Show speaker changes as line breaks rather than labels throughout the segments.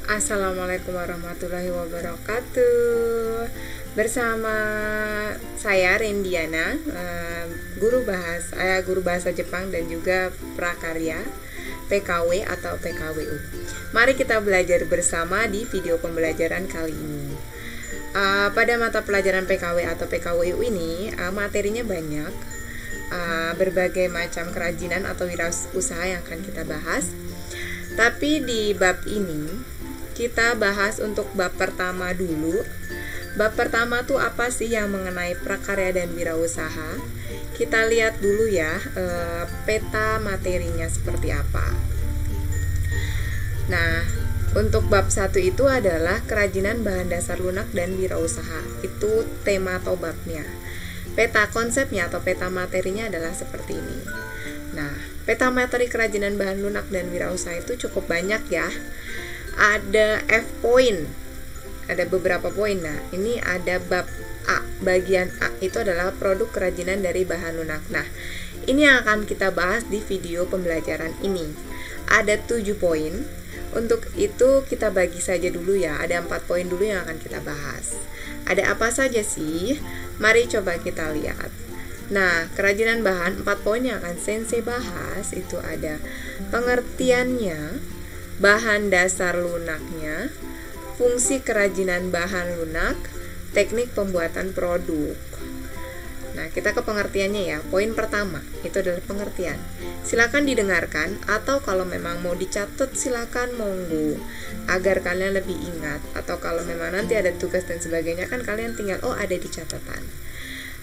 Assalamualaikum warahmatullahi wabarakatuh. Bersama saya Rendiana, guru bahasa Jepang dan juga prakarya PKW atau PKWU. Mari kita belajar bersama di video pembelajaran kali ini. Pada mata pelajaran PKW atau PKWU ini materinya banyak, berbagai macam kerajinan atau wirausaha yang akan kita bahas. Tapi di bab ini kita bahas untuk bab pertama dulu. Bab pertama tuh apa sih yang mengenai prakarya dan wirausaha? Kita lihat dulu ya peta materinya seperti apa. Nah, untuk bab 1 itu adalah kerajinan bahan dasar lunak dan wirausaha. Itu tema atau babnya. Peta konsepnya atau peta materinya adalah seperti ini. Nah, peta materi kerajinan bahan lunak dan wirausaha itu cukup banyak ya. Ada F point, ada beberapa poin. Nah, ini ada bab A, bagian A itu adalah produk kerajinan dari bahan lunak. Nah, ini yang akan kita bahas di video pembelajaran ini. Ada 7 poin. Untuk itu kita bagi saja dulu ya. Ada 4 poin dulu yang akan kita bahas. Ada apa saja sih? Mari coba kita lihat. Nah, kerajinan bahan 4 poin yang akan sensei bahas itu ada pengertiannya, bahan dasar lunaknya, fungsi kerajinan bahan lunak, teknik pembuatan produk. Nah, kita ke pengertiannya ya. Poin pertama itu adalah pengertian. Silakan didengarkan atau kalau memang mau dicatat silakan monggo agar kalian lebih ingat, atau kalau memang nanti ada tugas dan sebagainya kan kalian tinggal ada di catatan.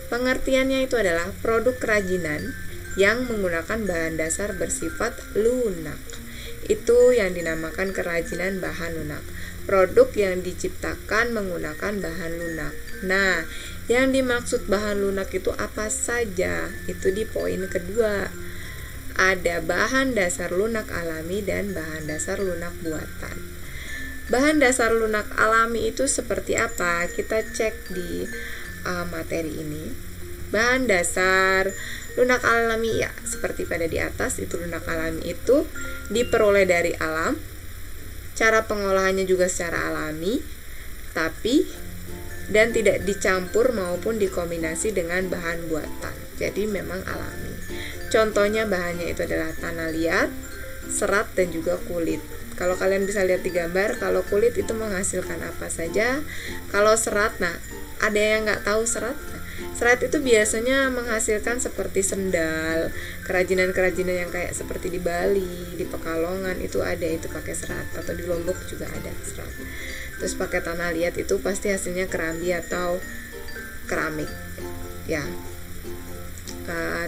Pengertiannya itu adalah produk kerajinan yang menggunakan bahan dasar bersifat lunak. Itu yang dinamakan kerajinan bahan lunak. Produk yang diciptakan menggunakan bahan lunak. Nah, yang dimaksud bahan lunak itu apa saja? Itu di poin kedua. Ada bahan dasar lunak alami dan bahan dasar lunak buatan. Bahan dasar lunak alami itu seperti apa? Kita cek di materi ini. Bahan dasar lunak alami ya, seperti pada di atas itu lunak alami itu diperoleh dari alam. Cara pengolahannya juga secara alami, dan tidak dicampur maupun dikombinasi dengan bahan buatan. Jadi memang alami. Contohnya bahannya itu adalah tanah liat, serat dan juga kulit. Kalau kalian bisa lihat di gambar, kalau kulit itu menghasilkan apa saja. Kalau serat, nah ada yang nggak tahu serat? Serat itu biasanya menghasilkan seperti sendal, kerajinan-kerajinan yang kayak seperti di Bali, di Pekalongan itu ada, itu pakai serat, atau di Lombok juga ada serat. Terus pakai tanah liat itu pasti hasilnya keramik atau keramik ya.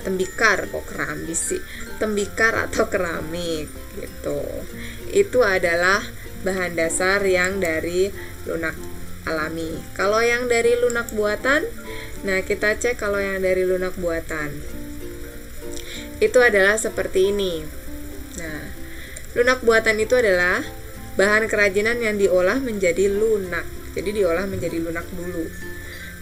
Tembikar, kok keramik sih, tembikar atau keramik gitu. Itu adalah bahan dasar yang dari lunak alami. Kalau yang dari lunak buatan, nah kita cek kalau yang dari lunak buatan itu adalah seperti ini. Nah, lunak buatan itu adalah bahan kerajinan yang diolah menjadi lunak. Jadi diolah menjadi lunak dulu.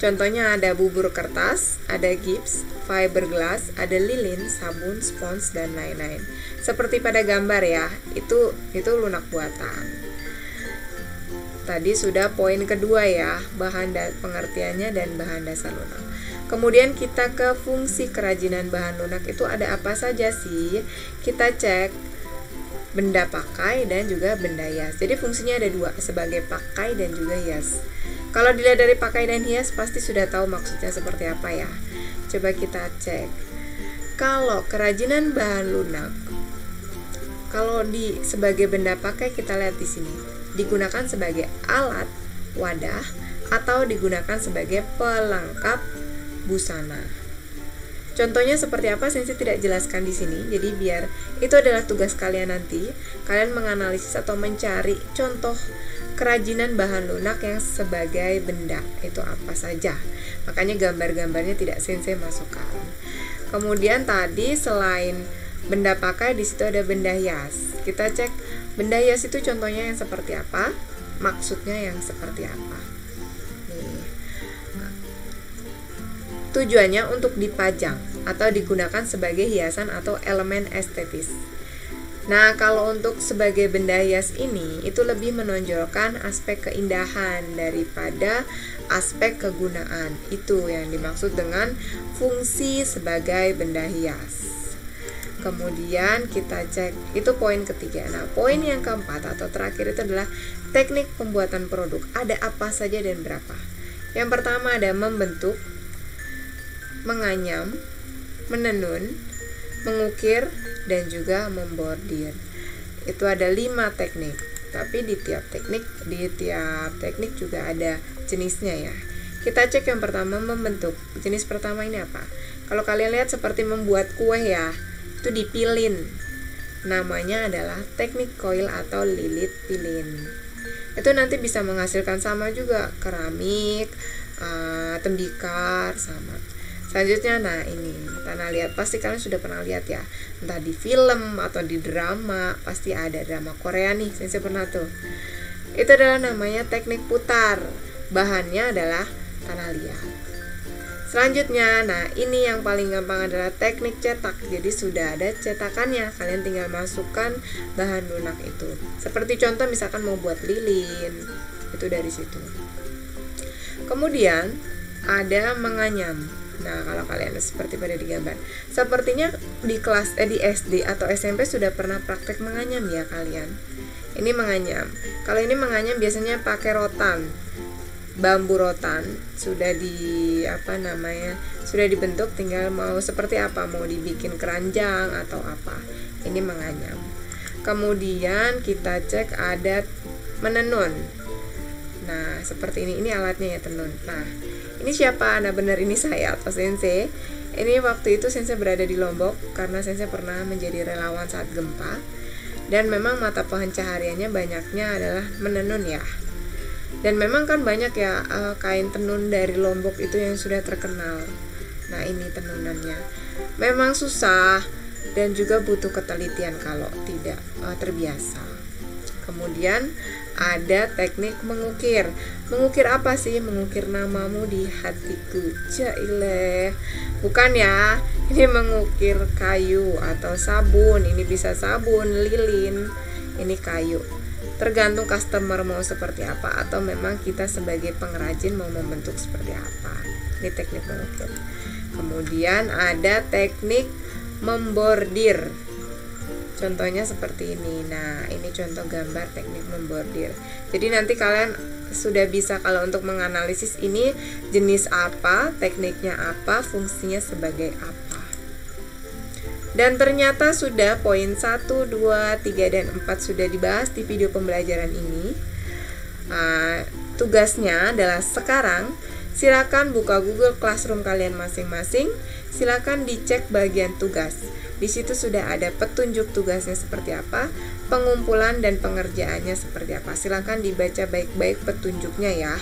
Contohnya ada bubur kertas, ada gips, fiberglass, ada lilin, sabun, spons dan lain-lain. Seperti pada gambar ya, itu lunak buatan. Tadi sudah poin kedua ya, pengertiannya dan bahan dasar lunak. Kemudian kita ke fungsi kerajinan bahan lunak itu ada apa saja sih? Kita cek benda pakai dan juga benda hias. Jadi fungsinya ada 2, sebagai pakai dan juga hias. Kalau dilihat dari pakai dan hias pasti sudah tahu maksudnya seperti apa ya. Coba kita cek. Kalau kerajinan bahan lunak, kalau sebagai benda pakai kita lihat di sini, digunakan sebagai alat, wadah, atau digunakan sebagai pelengkap busana. Contohnya seperti apa Sensei tidak jelaskan di sini. Jadi biar itu adalah tugas kalian nanti, kalian menganalisis atau mencari contoh kerajinan bahan lunak yang sebagai benda itu apa saja. Makanya gambar-gambarnya tidak Sensei masukkan. Kemudian tadi selain benda pakai di situ ada benda hias. Kita cek benda hias itu contohnya yang seperti apa, maksudnya yang seperti apa. Nih. Tujuannya untuk dipajang atau digunakan sebagai hiasan atau elemen estetis. Nah, kalau untuk sebagai benda hias ini, itu lebih menonjolkan aspek keindahan daripada aspek kegunaan. Itu yang dimaksud dengan fungsi sebagai benda hias. Kemudian kita cek, itu poin ketiga. Nah, poin yang keempat atau terakhir itu adalah teknik pembuatan produk. Ada apa saja dan berapa? Yang pertama ada membentuk, menganyam, menenun, mengukir, dan juga membordir. Itu ada 5 teknik. Tapi di tiap teknik juga ada jenisnya ya. Kita cek yang pertama, membentuk. Jenis pertama ini apa? Kalau kalian lihat seperti membuat kue ya, itu dipilin. Namanya adalah teknik coil atau lilit pilin. Itu nanti bisa menghasilkan sama juga keramik, tembikar sama. Selanjutnya, nah ini tanah liat, pasti kalian sudah pernah lihat ya, entah di film atau di drama, pasti ada drama Korea nih, saya pernah tuh. Itu adalah namanya teknik putar. Bahannya adalah tanah liat. Selanjutnya, nah ini yang paling gampang adalah teknik cetak. Jadi sudah ada cetakannya, kalian tinggal masukkan bahan lunak itu. Seperti contoh misalkan mau buat lilin, itu dari situ. Kemudian ada menganyam. Nah, kalau kalian seperti pada di gambar, sepertinya di kelas di SD atau SMP sudah pernah praktek menganyam ya kalian. Ini menganyam. Kalau ini menganyam biasanya pakai rotan. Bambu rotan sudah sudah dibentuk, tinggal mau seperti apa, mau dibikin keranjang atau apa. Ini menganyam. Kemudian kita cek ada menenun. Nah, seperti ini alatnya ya, tenun. Nah, ini siapa? Nah, benar ini saya atau sensei. Ini waktu itu sensei berada di Lombok karena sensei pernah menjadi relawan saat gempa. Dan memang mata pencahariannya banyaknya adalah menenun ya. Dan memang kan banyak ya kain tenun dari Lombok itu yang sudah terkenal. Nah, ini tenunannya. Memang susah dan juga butuh ketelitian kalau tidak terbiasa. Kemudian ada teknik mengukir. Mengukir apa sih? Mengukir namamu di hatiku. Jaileh. Bukan ya. Ini mengukir kayu atau sabun. Ini bisa sabun, lilin. Ini kayu. Tergantung customer mau seperti apa, atau memang kita sebagai pengrajin mau membentuk seperti apa. Ini teknik mengukir. Kemudian ada teknik membordir. Contohnya seperti ini. Nah, ini contoh gambar teknik membordir. Jadi nanti kalian sudah bisa kalau untuk menganalisis ini jenis apa, tekniknya apa, fungsinya sebagai apa. Dan ternyata sudah poin 1, 2, 3, dan 4 sudah dibahas di video pembelajaran ini. Tugasnya adalah sekarang silakan buka Google Classroom kalian masing-masing. Silakan dicek bagian tugas. Di situ sudah ada petunjuk tugasnya seperti apa, pengumpulan dan pengerjaannya seperti apa. Silakan dibaca baik-baik petunjuknya ya.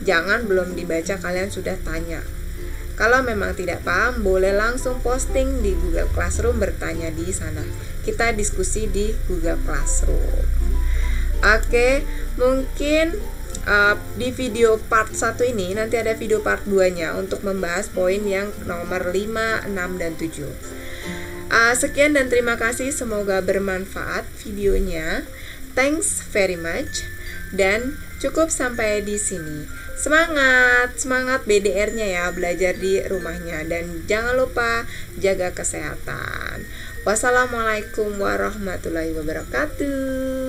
Jangan belum dibaca kalian sudah tanya. Kalau memang tidak paham, boleh langsung posting di Google Classroom, bertanya di sana. Kita diskusi di Google Classroom. Oke, mungkin di video part 1 ini nanti ada video part 2-nya untuk membahas poin yang nomor 5, 6, dan 7. Sekian dan terima kasih, semoga bermanfaat videonya. Thanks very much. Dan cukup sampai di sini. Semangat BDR-nya ya, belajar di rumahnya, dan jangan lupa jaga kesehatan. Wassalamualaikum warahmatullahi wabarakatuh.